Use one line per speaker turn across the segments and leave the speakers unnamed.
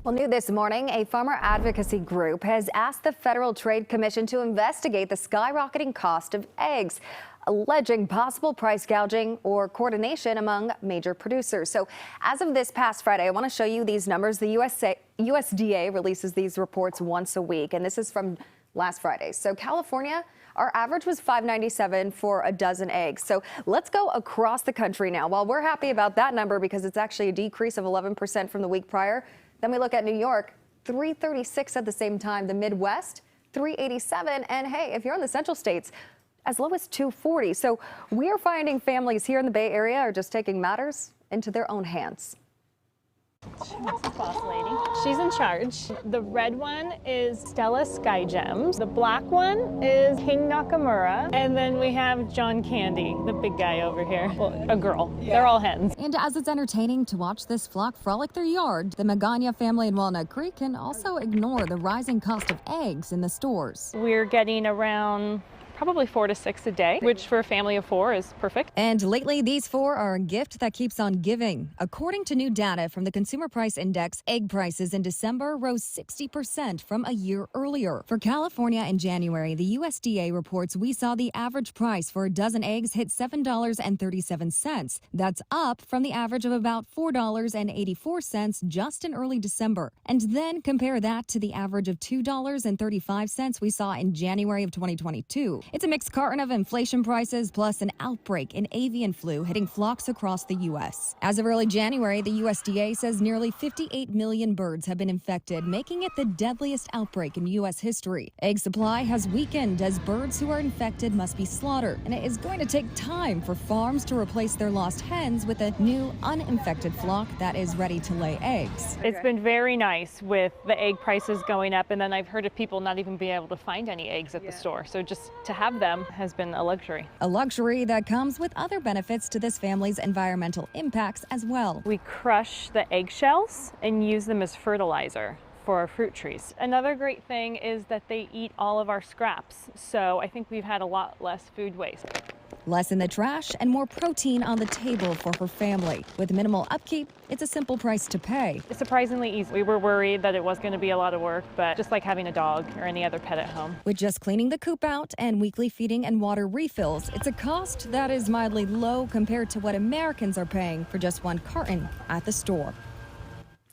Well, new this morning, a farmer advocacy group has asked the Federal Trade Commission to investigate the skyrocketing cost of eggs, alleging possible price gouging or coordination among major producers. So as of this past Friday, I want to show you these numbers. The USDA releases these reports once a week, and this is from last Friday. So California, our average was $5.97 for a dozen eggs. So let's go across the country now. While we're happy about that number because it's actually a decrease of 11% from the week prior, then we look at New York, $3.36 at the same time. The Midwest, $3.87. And hey, if you're in the central states, as low as $2.40. So we are finding families here in the Bay Area are just taking matters into their own hands.
That's the boss lady. She's in charge. The red one is Stella Sky Gems. The black one is King Nakamura. And then we have John Candy, the big guy over here. Well, a girl. Yeah. They're all hens.
And as it's entertaining to watch this flock frolic their yard, the Magana family in Walnut Creek can also ignore the rising cost of eggs in the stores.
We're getting around probably 4 to 6 a day, which for a family of 4 is perfect.
And lately, these 4 are a gift that keeps on giving. According to new data from the Consumer Price Index, egg prices in December rose 60% from a year earlier. For California in January, the USDA reports we saw the average price for a dozen eggs hit $7.37. That's up from the average of about $4.84 just in early December. And then compare that to the average of $2.35 we saw in January of 2022. It's a mixed carton of inflation prices plus an outbreak in avian flu hitting flocks across the U.S. As of early January, the USDA says nearly 58 million birds have been infected, making it the deadliest outbreak in U.S. history. Egg supply has weakened as birds who are infected must be slaughtered, and it is going to take time for farms to replace their lost hens with a new uninfected flock that is ready to lay eggs.
It's been very nice with the egg prices going up, and then I've heard of people not even being able to find any eggs at the store. So just to have them has been a luxury.
A luxury that comes with other benefits to this family's environmental impacts as well.
We crush the eggshells and use them as fertilizer for our fruit trees. Another great thing is that they eat all of our scraps, so I think we've had a lot less food waste.
Less in the trash and more protein on the table for her family. With minimal upkeep, it's a simple price to pay.
It's surprisingly easy. We were worried that it was going to be a lot of work, but just like having a dog or any other pet at home.
With just cleaning the coop out and weekly feeding and water refills, it's a cost that is mildly low compared to what Americans are paying for just one carton at the store.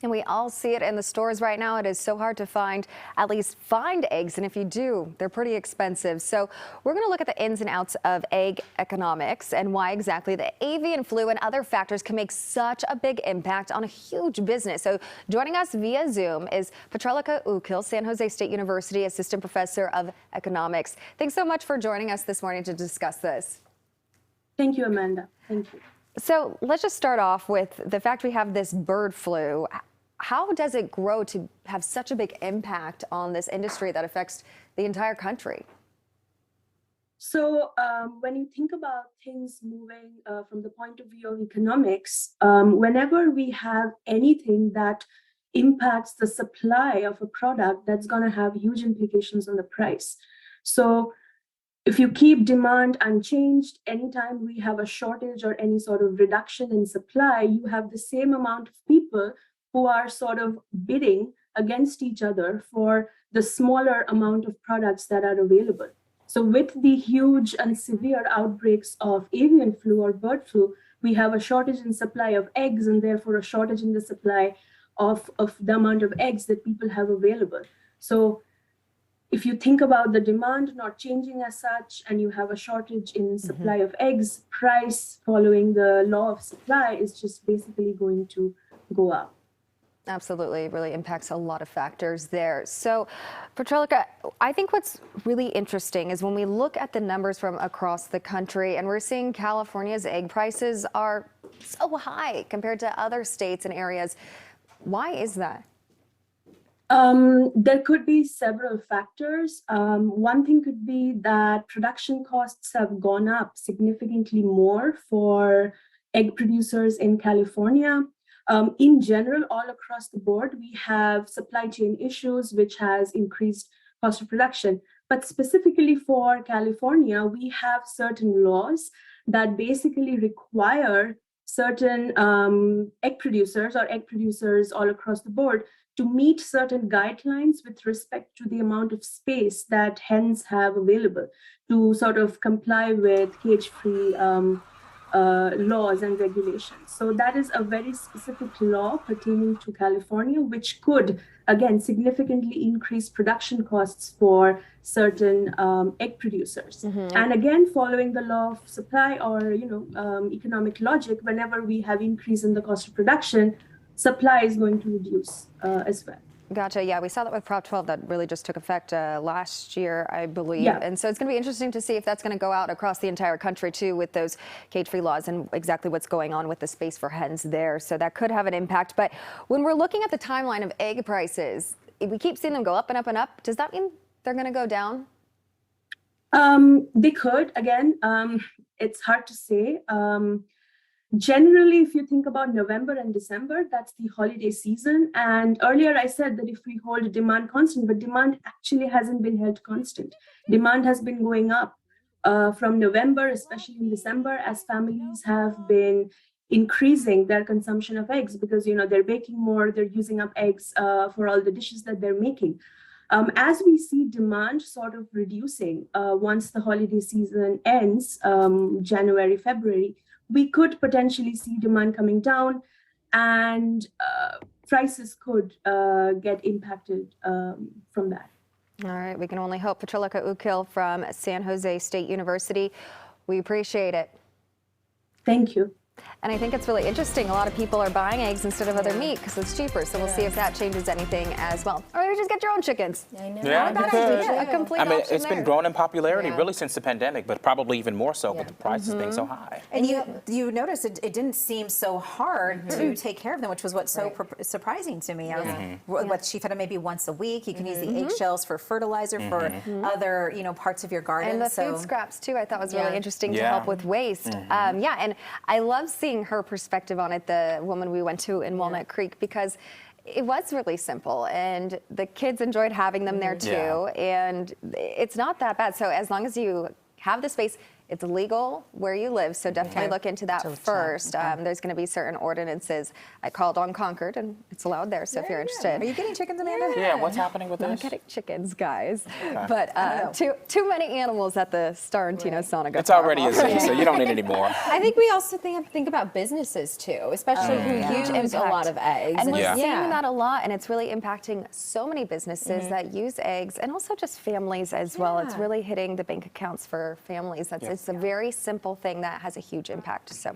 And we all see it in the stores right now. It is so hard to find eggs. And if you do, they're pretty expensive. So we're going to look at the ins and outs of egg economics and why exactly the avian flu and other factors can make such a big impact on a huge business. So joining us via Zoom is Petralika Ukil, San Jose State University Assistant Professor of Economics. Thanks so much for joining us this morning to discuss this.
Thank you, Amanda. Thank you.
So let's just start off with the fact we have this bird flu. How does it grow to have such a big impact on this industry that affects the entire country?
So when you think about things moving from the point of view of economics, whenever we have anything that impacts the supply of a product, that's going to have huge implications on the price. So if you keep demand unchanged, anytime we have a shortage or any sort of reduction in supply, you have the same amount of people who are sort of bidding against each other for the smaller amount of products that are available. So with the huge and severe outbreaks of avian flu or bird flu, we have a shortage in supply of eggs and therefore a shortage in the supply of the amount of eggs that people have available. So if you think about the demand not changing as such and you have a shortage in supply of eggs, price following the law of supply is just basically going to go up.
Absolutely. It really impacts a lot of factors there. So, Petralika, I think what's really interesting is when we look at the numbers from across the country and we're seeing California's egg prices are so high compared to other states and areas. Why is that?
There could be several factors. One thing could be that production costs have gone up significantly more for egg producers in California. In general, all across the board, we have supply chain issues, which has increased cost of production. But specifically for California, we have certain laws that basically require certain egg producers all across the board to meet certain guidelines with respect to the amount of space that hens have available to sort of comply with cage-free laws and regulations. So that is a very specific law pertaining to California, which could, again, significantly increase production costs for certain egg producers. And again, following the law of supply or economic logic, whenever we have increase in the cost of production, supply is going to reduce as well.
Gotcha. Yeah, we saw that with Prop 12 that really just took effect last year, I believe.
Yeah.
And so it's going to be interesting to see if that's going to go out across the entire country too with those cage-free laws and exactly what's going on with the space for hens there. So that could have an impact. But when we're looking at the timeline of egg prices, we keep seeing them go up and up and up. Does that mean they're going to go down?
They could. Again, it's hard to say. Generally, if you think about November and December, that's the holiday season. And earlier I said that if we hold demand constant, but demand actually hasn't been held constant. Demand has been going up from November, especially in December, as families have been increasing their consumption of eggs because, they're baking more, they're using up eggs for all the dishes that they're making. As we see demand sort of reducing once the holiday season ends, January, February, we could potentially see demand coming down and prices could get impacted from that.
All right, we can only hope. Petrolika Ukil from San Jose State University, we appreciate it.
Thank you.
And I think it's really interesting. A lot of people are buying eggs instead of other meat because it's cheaper. So we'll see if that changes anything as well. Or maybe just get your own chickens.
I know.
Yeah,
Not a bad idea. A complete option
it's been
there.
growing in popularity
Yeah.
really since the pandemic, but probably even more so with the prices being so high.
And you noticed it didn't seem so hard to take care of them, which was what's so surprising to me. What she fed them maybe once a week. You can use the eggshells for fertilizer for other parts of your garden.
And the food scraps too, I thought was really interesting to
Yeah.
help with waste. Yeah, and I love seeing her perspective on it, the woman we went to in Walnut Creek, because it was really simple and the kids enjoyed having them there too. And it's not that bad. So as long as you have the space, it's legal where you live, so definitely look into that first. There's going to be certain ordinances. I called on Concord, and it's allowed there, so if you're interested.
Are you getting chickens, Amanda?
Yeah, what's happening with
Not
this?
getting chickens, guys, but too many animals at the Star and Tino Sonica.
It's already a zoo, so you don't need any more.
I think we also think about businesses too, especially who use a lot of eggs.
And we're
Yeah.
seeing that a lot, and it's really impacting so many businesses that use eggs, and also just families as well. It's really hitting the bank accounts for families. It's a very simple thing that has a huge impact. So